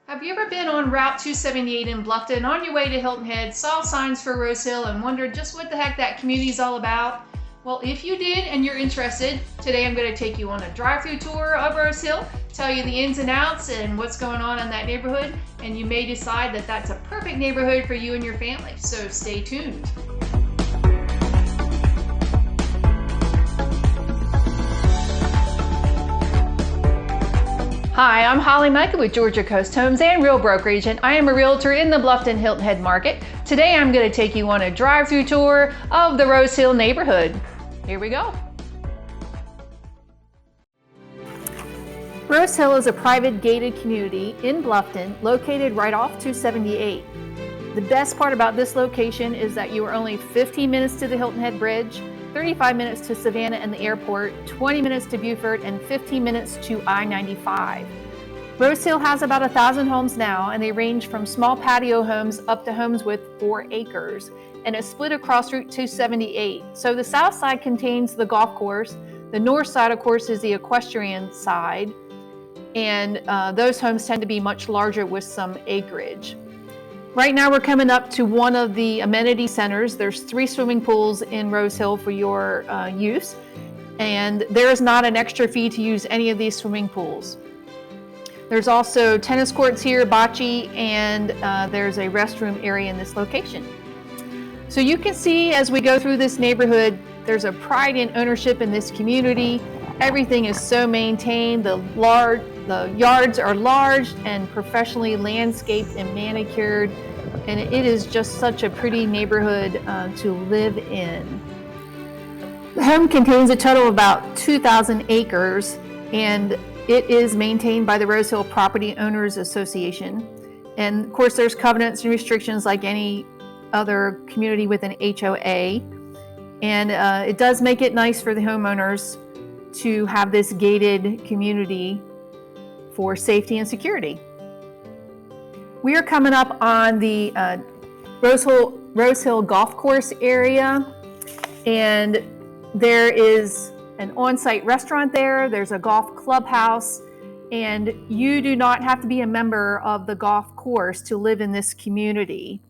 Have you ever been on Route 278 in Bluffton on your way to Hilton Head, saw signs for Rose Hill, and wondered just what the heck that community is all about? Well, if you did and you're interested, today I'm going to take you on a drive-through tour of Rose Hill, tell you the ins and outs and what's going on in that neighborhood, and you may decide that that's a perfect neighborhood for you and your family, so stay tuned. Hi, I'm Holly Meckley with Georgia Coast Homes and Real Brokerage, and I am a realtor in the Bluffton Hilton Head market. Today I'm going to take you on a drive-through tour of the Rose Hill neighborhood. Here we go. Rose Hill is a private gated community in Bluffton located right off 278. The best part about this location is that you are only 15 minutes to the Hilton Head Bridge, 35 minutes to Savannah and the airport, 20 minutes to Beaufort, and 15 minutes to I-95. Rose Hill has about 1,000 homes now, and they range from small patio homes up to homes with 4 acres, and it's split across Route 278. So the south side contains the golf course, the north side, of course, is the equestrian side, and those homes tend to be much larger with some acreage. Right now we're coming up to one of the amenity centers. There's 3 swimming pools in Rose Hill for your use, and there is not an extra fee to use any of these swimming pools. There's also tennis courts here, bocce, and there's a restroom area in this location. So you can see as we go through this neighborhood, there's a pride in ownership in this community. Everything is so maintained. The yards are large and professionally landscaped and manicured, and it is just such a pretty neighborhood to live in. The home contains a total of about 2,000 acres, and it is maintained by the Rose Hill Property Owners Association. And of course, there's covenants and restrictions like any other community with an HOA. And it does make it nice for the homeowners to have this gated community for safety and security. We are coming up on the Rose Hill Golf Course area, and there is an on-site restaurant there. There's a golf clubhouse, and you do not have to be a member of the golf course to live in this community.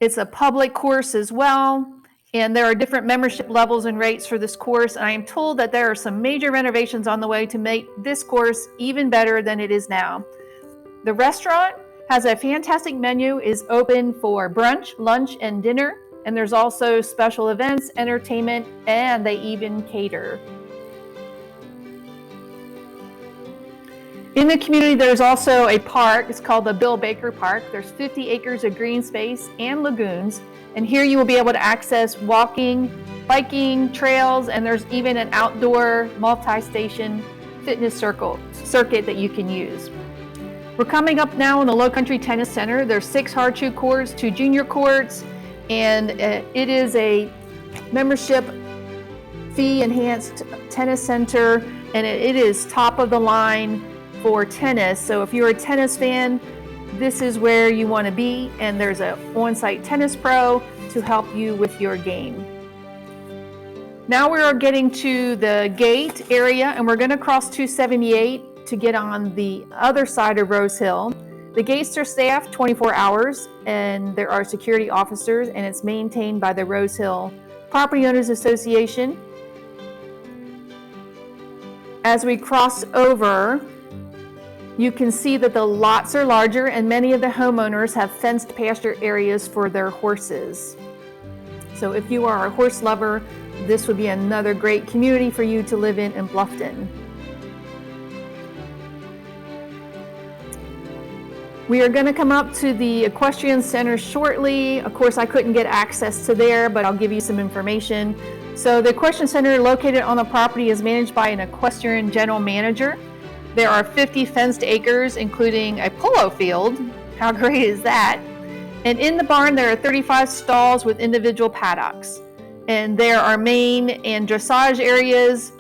It's a public course as well, and there are different membership levels and rates for this course. And I am told that there are some major renovations on the way to make this course even better than it is now. The restaurant has a fantastic menu, is open for brunch, lunch, and dinner. And there's also special events, entertainment, and they even cater. In the community, there's also a park. It's called the Bill Baker Park. There's 50 acres of green space and lagoons. And here you will be able to access walking, biking, trails, and there's even an outdoor multi-station fitness circuit that you can use. We're coming up now in the Low Country Tennis Center. There's 6 hard-shoe courts, 2 junior courts, and it is a membership fee enhanced tennis center, and it is top of the line for tennis. So if you're a tennis fan, this is where you want to be, and there's an on-site tennis pro to help you with your game. Now we are getting to the gate area, and we're going to cross 278 to get on the other side of Rose Hill. The gates are staffed 24 hours, and there are security officers, and it's maintained by the Rose Hill Property Owners Association. As we cross over, you can see that the lots are larger, and many of the homeowners have fenced pasture areas for their horses. So if you are a horse lover, this would be another great community for you to live in Bluffton. We are going to come up to the Equestrian Center shortly. Of course, I couldn't get access to there, but I'll give you some information. So the Equestrian Center located on the property is managed by an equestrian general manager. There are 50 fenced acres, including a polo field. How great is that? And in the barn, there are 35 stalls with individual paddocks. And there are main and dressage areas.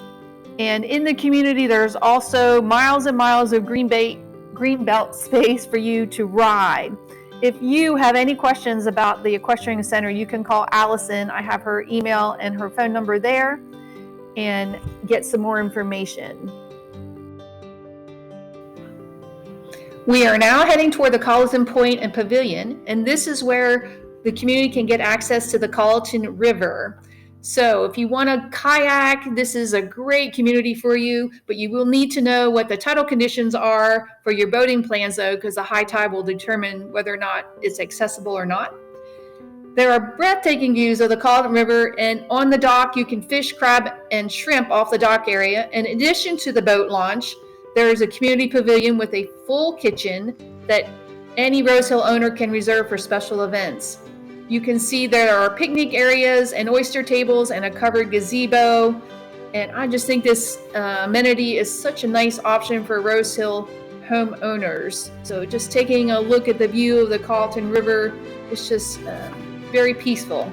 And in the community, there's also miles and miles of greenbelt space for you to ride. If you have any questions about the Equestrian Center, you can call Allison. I have her email and her phone number there, and get some more information. We are now heading toward the Colleton Point and Pavilion, and this is where the community can get access to the Colleton River. So if you want to kayak, this is a great community for you, but you will need to know what the tidal conditions are for your boating plans though, because the high tide will determine whether or not it's accessible or not. There are breathtaking views of the Colleton River, and on the dock you can fish, crab, and shrimp off the dock area. In addition to the boat launch, there is a community pavilion with a full kitchen that any Rose Hill owner can reserve for special events. You can see there are picnic areas and oyster tables and a covered gazebo. And I just think this amenity is such a nice option for Rose Hill homeowners. So just taking a look at the view of the Colleton River, it's just very peaceful.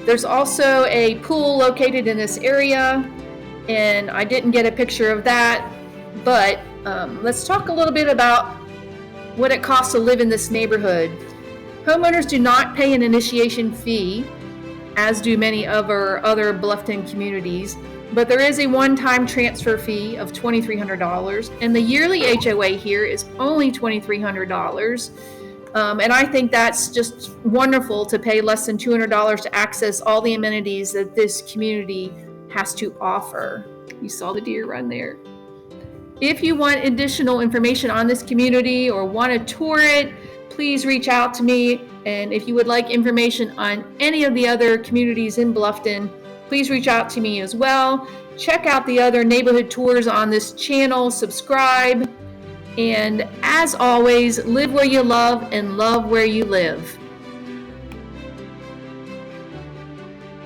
There's also a pool located in this area, and I didn't get a picture of that, but let's talk a little bit about what it costs to live in this neighborhood. Homeowners do not pay an initiation fee, as do many of our other Bluffton communities, but there is a one-time transfer fee of $2,300, and the yearly HOA here is only $2,300. And I think that's just wonderful to pay less than $200 to access all the amenities that this community has to offer. You saw the deer run there. If you want additional information on this community or want to tour it, please reach out to me. And if you would like information on any of the other communities in Bluffton, please reach out to me as well. Check out the other neighborhood tours on this channel, subscribe, and as always, live where you love and love where you live.